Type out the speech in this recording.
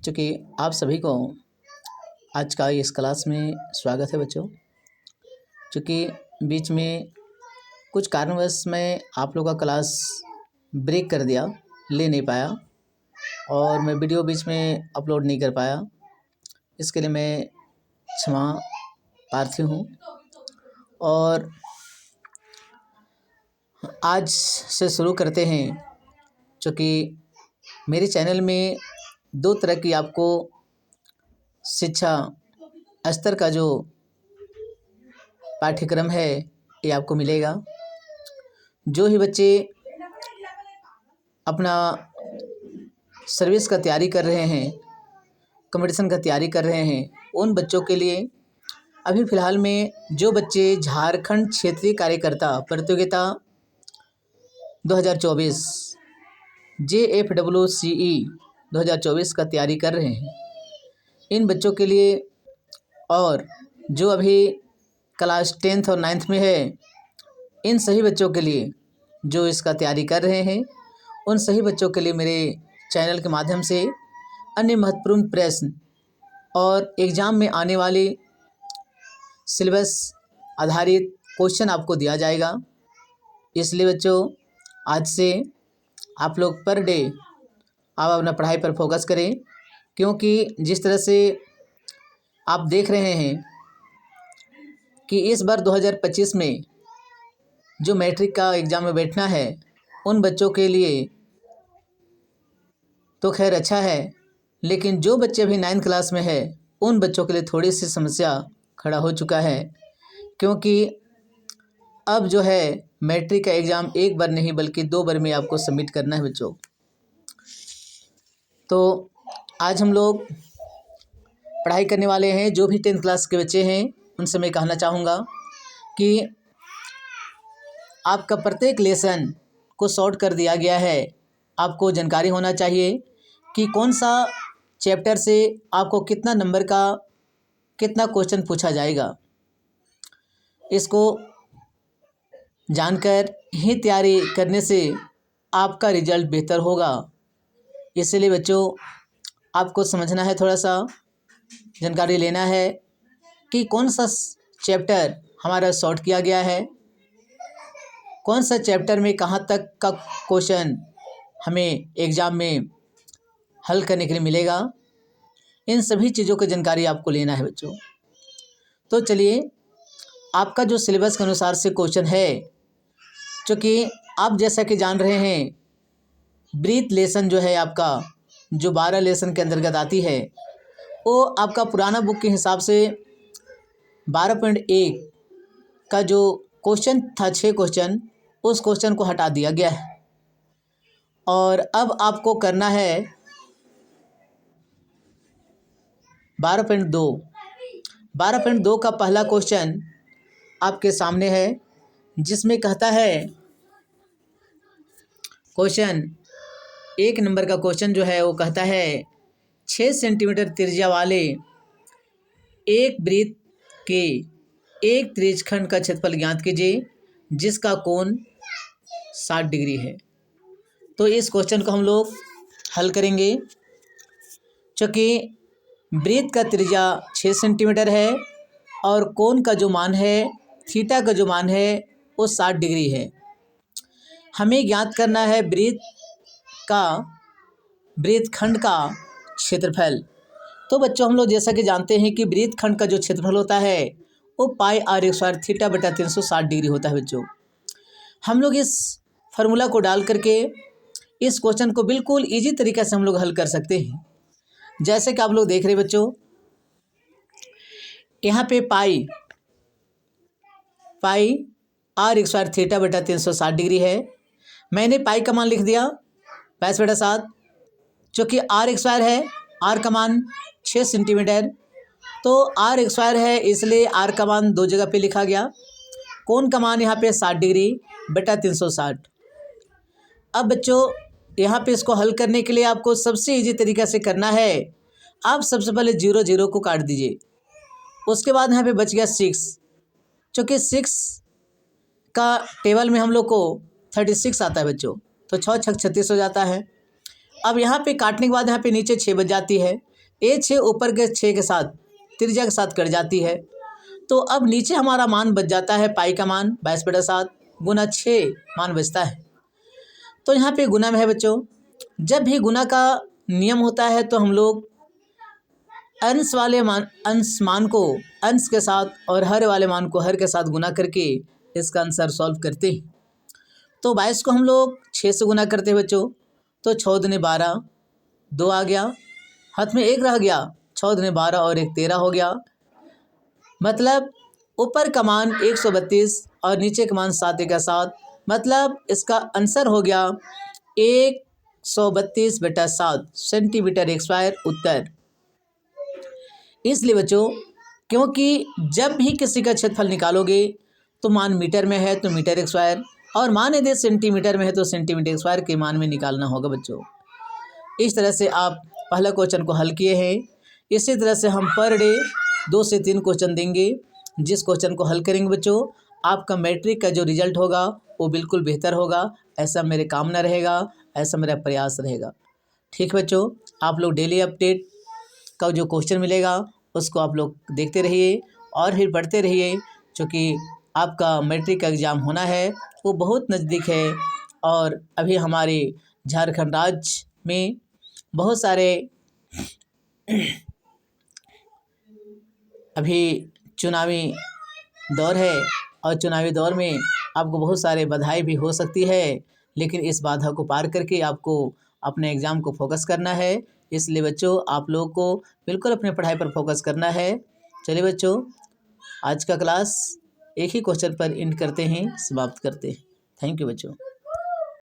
चूँकि आप सभी को आज का इस क्लास में स्वागत है बच्चों। चूँकि बीच में कुछ कारणवश मैं आप लोगों का क्लास ब्रेक कर दिया, ले नहीं पाया और मैं वीडियो बीच में अपलोड नहीं कर पाया, इसके लिए मैं क्षमा प्रार्थी हूँ। और आज से शुरू करते हैं। चूँकि मेरे चैनल में दो तरह की आपको शिक्षा स्तर का जो पाठ्यक्रम है ये आपको मिलेगा। जो ही बच्चे अपना सर्विस का तैयारी कर रहे हैं, कंपटीशन का तैयारी कर रहे हैं, उन बच्चों के लिए अभी फ़िलहाल में जो बच्चे झारखंड क्षेत्रीय कार्यकर्ता प्रतियोगिता 2024 JFCCE 2024 का तैयारी कर रहे हैं, इन बच्चों के लिए और जो अभी क्लास 10th और 9th में है, इन सभी बच्चों के लिए जो इसका तैयारी कर रहे हैं, उन सभी बच्चों के लिए मेरे चैनल के माध्यम से अन्य महत्वपूर्ण प्रश्न और एग्ज़ाम में आने वाले सिलेबस आधारित क्वेश्चन आपको दिया जाएगा। इसलिए बच्चों आज से आप लोग पर डे आप अपना पढ़ाई पर फोकस करें, क्योंकि जिस तरह से आप देख रहे हैं कि इस बार 2025 में जो मैट्रिक का एग्ज़ाम में बैठना है, उन बच्चों के लिए तो खैर अच्छा है, लेकिन जो बच्चे अभी 9th क्लास में है उन बच्चों के लिए थोड़ी सी समस्या खड़ा हो चुका है। क्योंकि अब जो है मैट्रिक का एग्ज़ाम एक बार नहीं बल्कि 2 बार में आपको सबमिट करना है बच्चों। तो आज हम लोग पढ़ाई करने वाले हैं। जो भी 10th क्लास के बच्चे हैं उनसे मैं कहना चाहूँगा कि आपका प्रत्येक लेसन को शॉर्ट कर दिया गया है। आपको जानकारी होना चाहिए कि कौन सा चैप्टर से आपको कितना नंबर का कितना क्वेश्चन पूछा जाएगा। इसको जानकर ही तैयारी करने से आपका रिजल्ट बेहतर होगा। इसलिए बच्चों आपको समझना है, थोड़ा सा जानकारी लेना है कि कौन सा चैप्टर हमारा शॉर्ट किया गया है, कौन सा चैप्टर में कहाँ तक का क्वेश्चन हमें एग्ज़ाम में हल करने के लिए मिलेगा। इन सभी चीज़ों की जानकारी आपको लेना है बच्चों। तो चलिए, आपका जो सिलेबस के अनुसार से क्वेश्चन है, क्योंकि आप जैसा कि जान रहे हैं ब्रीथ लेसन जो है आपका, जो 12 लेसन के अंतर्गत आती है, वो आपका पुराना बुक के हिसाब से 12.1 का जो क्वेश्चन था, 6 क्वेश्चन, उस क्वेश्चन को हटा दिया गया है और अब आपको करना है 12.2। 12.2 का पहला क्वेश्चन आपके सामने है, जिसमें कहता है क्वेश्चन 1 नंबर का क्वेश्चन जो है वो कहता है 6 सेंटीमीटर त्रिज्या वाले एक वृत्त के एक त्रिज्यखंड का क्षेत्रफल ज्ञात कीजिए जिसका कोण 60 डिग्री है। तो इस क्वेश्चन को हम लोग हल करेंगे। चूँकि वृत्त का त्रिज्या 6 सेंटीमीटर है और कोण का जो मान है, थीटा का जो मान है, वो 60 डिग्री है। हमें ज्ञात करना है वृत्तखंड का क्षेत्रफल। तो बच्चों हम लोग जैसा कि जानते हैं कि वृत्तखंड का जो क्षेत्रफल होता है वो पाई r स्क्वायर थीटा बटा 360 डिग्री होता है बच्चों। हम लोग इस फार्मूला को डाल करके इस क्वेश्चन को बिल्कुल इजी तरीके से हम लोग हल कर सकते हैं। जैसे कि आप लोग देख रहे हैं बच्चों, यहाँ पे पाई r स्क्वायर थीटा बटा 360 डिग्री है। मैंने पाई का मान लिख दिया 22/7। चूँकि r स्क्वायर है, r का मान 6 सेंटीमीटर, तो r स्क्वायर है इसलिए r का मान 2 जगह पे लिखा गया। कोण का मान यहाँ पे 60 डिग्री बटा 360। अब बच्चों यहाँ पे इसको हल करने के लिए आपको सबसे इजी तरीका से करना है, आप सबसे पहले 0 0 को काट दीजिए। उसके बाद यहाँ पे बच गया 6। चूँकि 6 का टेबल में हम लोग को 36 आता है बच्चों, तो 6 6 36 हो जाता है। अब यहाँ पे काटने के बाद यहाँ पे नीचे 6 बच जाती है, A6 ऊपर के 6 के साथ त्रिज्या के साथ कट जाती है। तो अब नीचे हमारा मान बच जाता है पाई का मान 22/7 गुना 6 मान बचता है। तो यहाँ पे गुना में है बच्चों। जब भी गुना का नियम होता है तो हम लोग अंश मान को अंश के साथ और हर वाले मान को हर के साथ गुना करके इसका आंसर सॉल्व करते हैं। तो 22 को हम लोग 6 से गुना करते हैं बच्चों, तो 6 दूनी 12, 2 आ गया, हाथ में 1 रह गया, 6 दूनी 12 और 1 13 हो गया। मतलब ऊपर का मान 132 और नीचे का मान 7 मतलब इसका आंसर हो गया 132/7 सेंटीमीटर स्क्वायर उत्तर। इसलिए बच्चों, क्योंकि जब भी किसी का क्षेत्रफल निकालोगे तो मान मीटर में है तो मीटर स्क्वायर, और मान यदि सेंटीमीटर में है तो सेंटीमीटर स्क्वायर के मान में निकालना होगा बच्चों। इस तरह से आप पहला क्वेश्चन को हल किए हैं। इसी तरह से हम पर डे 2 से 3 क्वेश्चन देंगे। जिस क्वेश्चन को हल करेंगे बच्चों, आपका मैट्रिक का जो रिजल्ट होगा वो बिल्कुल बेहतर होगा, ऐसा मेरे कामना रहेगा, ऐसा मेरा प्रयास रहेगा। ठीक है बच्चों, आप लोग डेली अपडेट का जो क्वेश्चन मिलेगा उसको आप लोग देखते रहिए और फिर पढ़ते रहिए, क्योंकि आपका मैट्रिक का एग्ज़ाम होना है, वो बहुत नज़दीक है। और अभी हमारे झारखंड राज्य में बहुत सारे अभी चुनावी दौर है, और चुनावी दौर में आपको बहुत सारे बाधाएं भी हो सकती है, लेकिन इस बाधा को पार करके आपको अपने एग्ज़ाम को फोकस करना है। इसलिए बच्चों, आप लोगों को बिल्कुल अपने पढ़ाई पर फोकस करना है। चलिए बच्चों, आज का क्लास एक ही क्वेश्चन पर एंड करते हैं, समाप्त करते हैं। थैंक यू बच्चों।